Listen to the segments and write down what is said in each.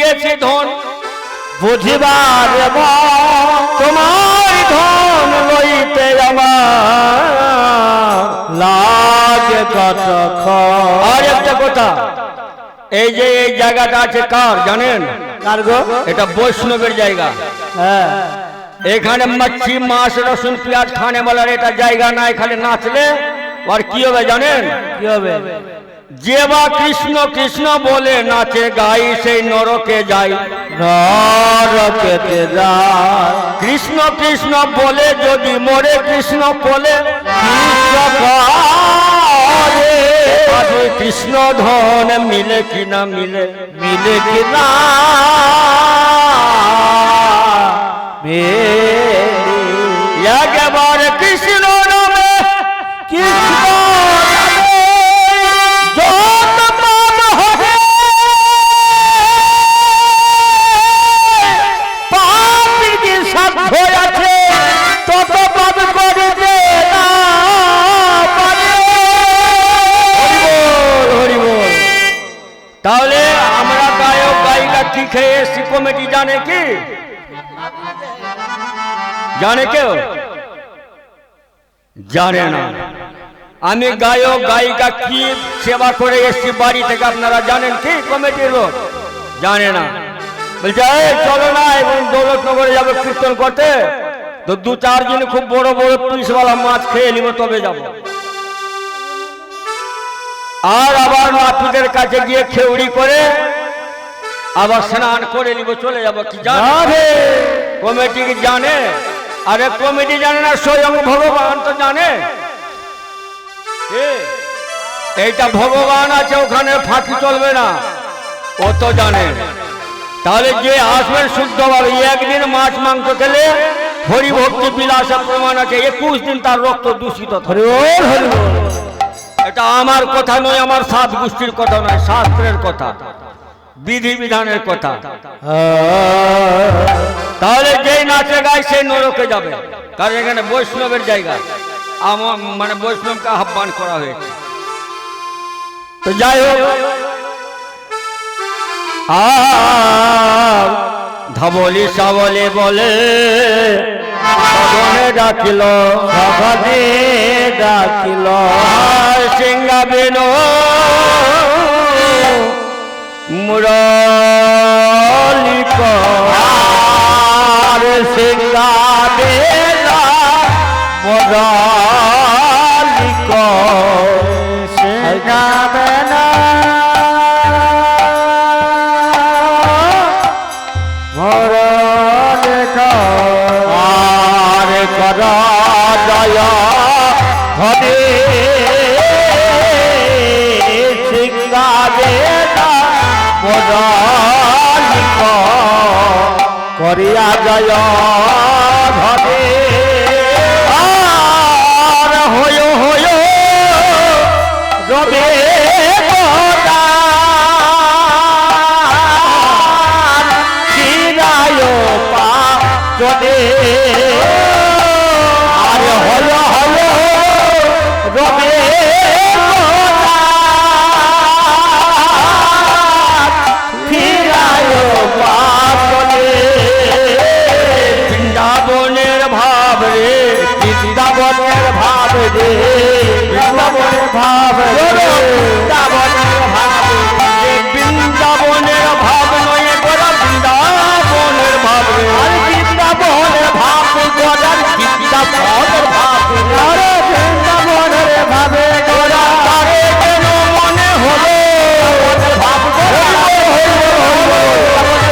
দিয়েছি ধন বুঝিবার তোমার ধন লইতে আমার লাগে কত আর একটা কথা, এই যে এই জায়গাটা আছে কার জানেন? কার গো? এটা বৈষ্ণবের জায়গা। হ্যাঁ, এখানে মাছি মাছ রসুন পেঁয়াজ খানে বলার এটা জায়গা না। এখানে নাচলে আর কি হবে জানেন? কি হবে? যে বা কৃষ্ণ কৃষ্ণ বলে নাচে গাই সেই নরকে যায়। নরকেতে যায় কৃষ্ণ কৃষ্ণ বলে যদি মরে কৃষ্ণ বলে কৃষ্ণ ধন মিলে কিনা মিলে মিলে কিনা একেবারে কৃষ্ণ নামে কৃষ্ণ যত পাপ হবে পাপের কি সাধ্য আছে তত পাপ করিতে না পারে। হরি বল। তাহলে আমরা গায়ক গায়িকা কি খেয়ে এসছি কমিটি জানে কি? জানে কেউ? জানে না। আমি গায়ক গায়িকা কি সেবা করে এসছি বাড়ি থেকে, আপনারা জানেন কি? কমিটির লোক জানে না। বলছে এই চলো না এবং দৌলতনগরে যাবো কীর্তন করতে, তো 2-4 দিন খুব বড় বড় পিসওয়ালা মাছ খেয়ে নিব তবে যাব। আর আবার নাপিতের কাছে গিয়ে খেউড়ি করে আবার স্নান করে নিব চলে যাব। কি জানে কমিটি? কি জানে? আরে কমিটি জানে না, স্বয়ং ভগবান তো জানে। এইটা ভগবান আছে, ওখানে ফাঁকি চলবে না, ও তো জানে। তাহলে যে আসবেন শুদ্ধভাবে, একদিন মাছ মাংস খেলে হরিভক্তি বিলাসের প্রমাণ আছে 21 দিন তার রক্ত দূষিত থাকবে। এটা আমার কথা নয়, আমার সাত গোষ্ঠীর কথা নয়, শাস্ত্রের কথা, বিধি বিধানের কথা। তাহলে যেই নাচে গায় সেই নরকে যাবে, কারণ এখানে বৈষ্ণবের জায়গা, আমার মানে বৈষ্ণবকে আহ্বান করা হয়েছে। তো যাই হোক, ধবলি সাবলে বলে সদনে ডাকিল, সভাতে ডাকিল সিংহা বেনো মুরলিক সিংহা বেলা মুরলিক সিংহা বেলা মুরলিক আর কর জয় হরে সিংহা বেলা মুরলিক করিয়া জয় ধরে আর হয় হয় রবে চিরায় পা চলে আর হয় হয় রবে বৃন্দাবনের ভাব রে, বৃন্দাবনের ভাব রে, বৃন্দাবনের ভাব রে, বৃন্দাবনের ভাব রে, বৃন্দাবনের ভাব নয় গোরা, বৃন্দাবনের ভাব রে, বৃন্দাবনের ভাব গোরা, বৃন্দাবনের ভাব রে, বৃন্দাবনের ভাবে গোরা তারে কেন মনে হলো ভাব গোরা,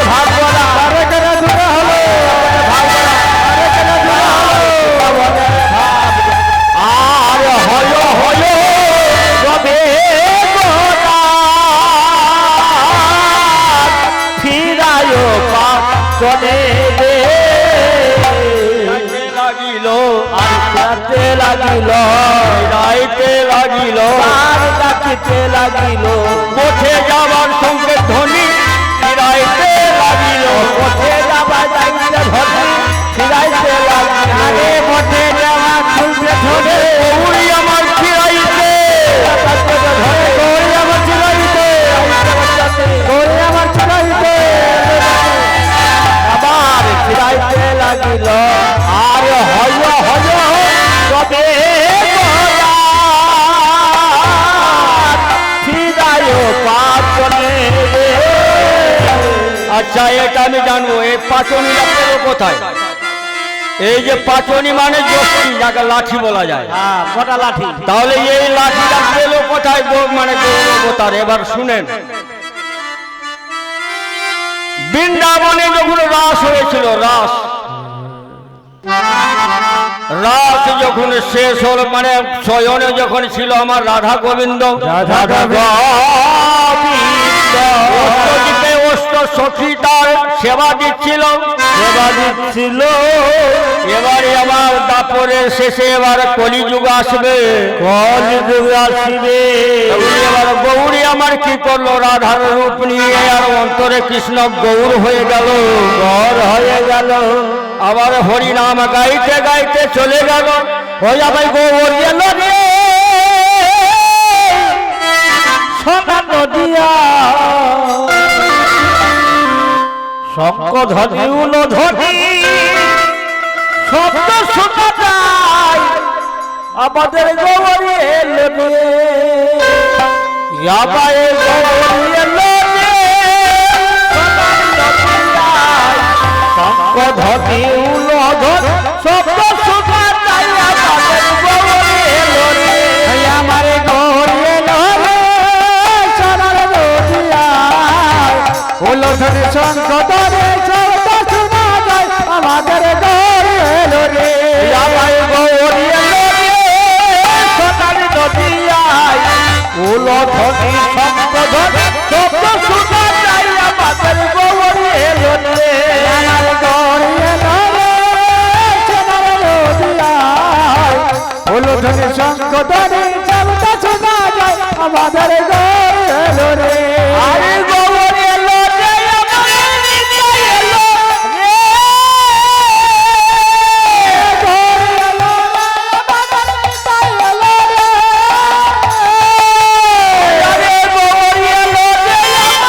ভাব গোরা, তারে কেন দূরে হলো ভাব গোরা, তারে কেন দূরে হলো ভাব। আর হয় হয় রবে গোরা ফিরায় পাপ চলে রে লাগিল, আর কাটতে লাগিল রাইতে লাগিল, আর ডাকিতে লাগিল পথে যাবার সঙ্গে ধ্বনি রাইতে লাগিল, পথে যাবা যাইতে ধরে ফিরাইতে লাগিল আরে পথে যাওয়া খুলতে ধরে ওই আমার ফিরাইতে ধরে গৌরী আমার ছিলাইতে গৌরী আমার ছিলাইতে আচ্ছা এটা আমি জানবো, এই পাচনি পেলো কোথায়? এই যে পাচনি মানে যষ্টি, যাকে লাঠি বলা যায়, হ্যাঁ মোটা লাঠি। তাহলে এই লাঠিটা পেলো কোথায়? মানে গৌরবতার। এবার শুনেন, বৃন্দাবনে যখন রাস হয়েছিল, রাস যখন শেষ হল, মানে শয়নে যখন ছিল আমার রাধা গোবিন্দ, অষ্টদিকে অষ্ট সখী তার সেবা দিচ্ছিল। এবারে আমার দাপরের শেষে এবার কলিযুগ আসবে। এবার গৌরী আমার কি করলো? রাধার রূপ নিয়ে আর অন্তরে কৃষ্ণ গৌর হয়ে গেল। আবার হরি নাম গাইতে গাইতে চলে গেল। ওই আবার গৌর এলো রে সোনা নদিয়া, শঙ্খ ধ্বনি উলো ধ্বনি শব্দ শোনা যায়, আমাদের গৌরী এলো রে। আবার গৌরী এলো রে শঙ্খ ধ্বনি উলো ধ্বনি শব্দ শোনা যায়, আমাদের গৌরী এলো রে। আমার গৌরী এলো রে সোনার নদিয়া, উলো ধ্বনি শঙ্খ ধ্বনি শব্দ শোনা যায়, আমাদের গৌরী এলো রে। আমার গৌরী এলো রে সোনার নদিয়া, উলো ধ্বনি শঙ্খ ধ্বনি শব্দ শোনা যায়, আমাদের গৌরী এলো রে। আমার গৌরী এলো রে সোনার নদিয়া, উলো ধ্বনি শঙ্খ ধ্বনি শব্দ শোনা যায়, আমাদের গৌরী এলো রে। আরে গৌরী এলো রে, আমাদের নিতাই এলো রে। গৌরী এলো রে, আমাদের নিতাই এলো রে। আরে গৌরী এলো রে,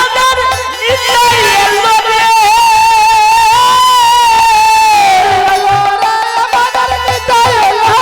আমাদের নিতাই এলো রে। আমাদের নিতাই এলো রে।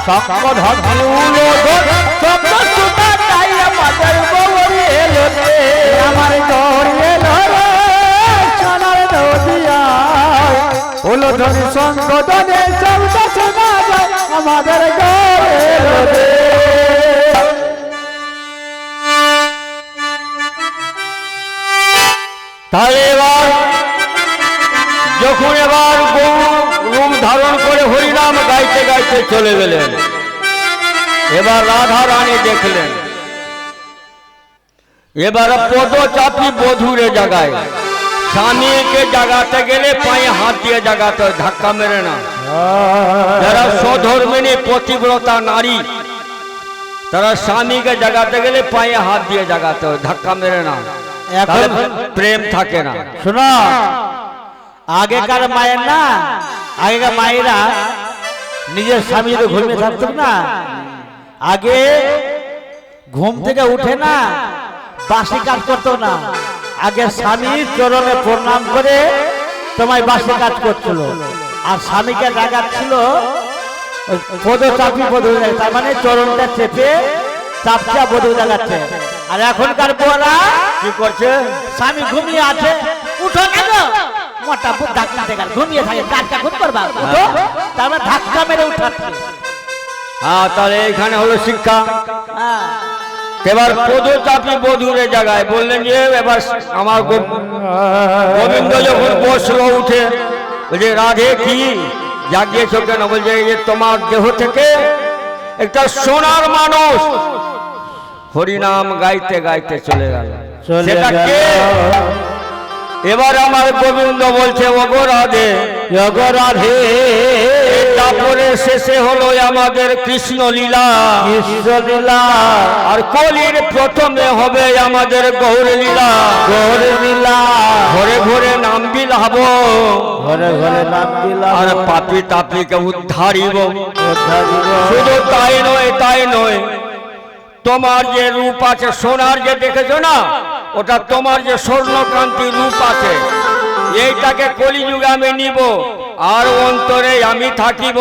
শঙ্খ ধ্বনি উলো ধ্বনি শব্দ শোনা যায়, আমাদের গৌরী এলো রে। আমার গৌরী এলো রে সোনার নদিয়া, উলো ধ্বনি শঙ্খ ধ্বনি শব্দ শোনা যায়, আমাদের গৌরী এলো রে। তাহলে এবার যখন এবার রূপ ধারণ করে হরিনাম গাইতে গাইতে চলে গেলেন, এবার রাধা রানী দেখলেন। এবার পদচাপী বধূরে জাগায়, স্বামীকে জাগাতে গেলে পায়ে হাত দিয়ে জাগাতে হয়, ধাক্কা মেরে না। যারা স্বধর্মিনী পতিব্রতা নারী, তারা স্বামীকে জাগাতে গেলে পায়ে হাত দিয়ে জাগাতে হয়, ধাক্কা মেরে না, তাহলে প্রেম থাকে না। শোনো, আগেকার মায়ের না, আগেকার মায়েরা নিজের স্বামী যদি ঘুমিয়ে থাকতো না, আগে ঘুম থেকে উঠে না বাসি কাজ করতো না, আগে স্বামীর চরণে প্রণাম করে তোমায় বাসি কাজ করছিল। আর স্বামীকে জাগাচ্ছিল পদচাপী বধূ, তার মানে চরণটা চেপে চাপচা বধূ জাগাচ্ছে। আর এখনকার বউরা কি করছে? স্বামী ঘুমিয়ে আছে, উঠো কেন, মোটা বুক ধাক্কা দেখার ঘুমিয়ে থাকে, কাজটা খুব করবা, উঠো, তারপর ধাক্কা মেরে উঠাচ্ছে। হ্যাঁ, তাহলে এখানে হলো শিক্ষা। হ্যাঁ, এবার পদচাপী বধূরে জায়গায় বললেন যে এবার আমার গোবিন্দ যখন বসলো উঠে, বলছে রাধে কি জাগিয়েছ কেন? বলছে যে তোমার দেহ থেকে একটা সোনার মানুষ হরিনাম গাইতে গাইতে চলে গেল, সেটা কে? এবার আমার গোবিন্দ বলছে ওগো রাধে, ওগো রাধে। তারপরে শেষে হলো আমাদের কৃষ্ণ লীলা, কৃষ্ণ লীলা। আর কলির প্রথমে হবে আমাদের গৌর লীলা, গৌর লীলা। ঘরে ঘরে নাম বিলাব, ঘরে ঘরে নাম বিলাব। আর পাপি তাপিকে উদ্ধারিব, উদ্ধারিব। শুধু তাই নয়, তোমার যে রূপ আছে সোনার, যে দেখেছো না, ওটা তোমার যে স্বর্ণকান্তি রূপ আছে এইটাকে কলিযুগে আমি নিব, আর অন্তরে আমি থাকিব,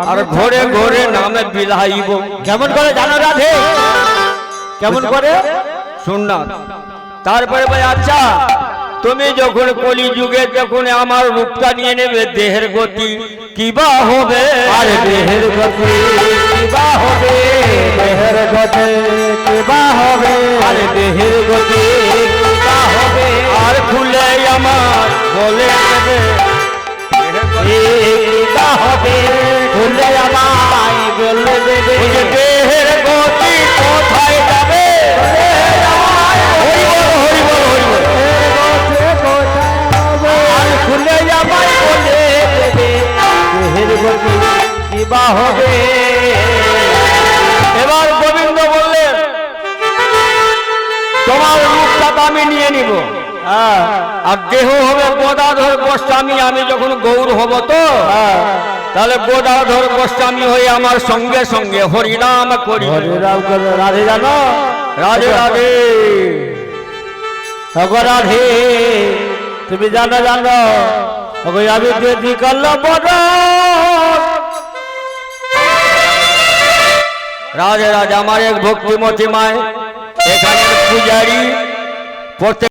আর ঘরে ঘরে নামে বিলাইব। কেমন করে জানো রাধে? কেমন করে? শুন না, তারপরে ভাই আচ্ছা তুমি যখন কলিযুগে যখন আমার রূপটা নিয়ে নেবে, দেহের গতি কিবা হবে? আরে দেহের গতি কিবা হবে, দেহের গতি কিবা হবে, আরে দেহের গতি কিবা হবে, আর খুলে আমার বলে দেবে কিবা হবে, খুলে আমায় বলে দেবে, ওই যে দেহের গতি কোথায় যাবে? হরি বল, হরি বল, হরি বল। আর খুলে আমায় বলে দেবে, দেহের গতি কিবা হবে। এবার গোবিন্দ বললেন তোমার রূপটা তো আমি নিয়ে নিব, আর দেহ হবে গদাধর গোস্বামী। আমি যখন গৌর হব তো তাহলে গদাধর গোস্বামী হয়ে আমার সঙ্গে সঙ্গে হরিনাম করি। হরিরাম করে রাধে জানো? রাধে রাধে। ওগো রাধে তুমি জানো জানো, ওগো আমি যদি করল বড়। রাধে রাধে। আমার এক ভক্তিমতী মায় এখানের পূজারী প্রত্যেক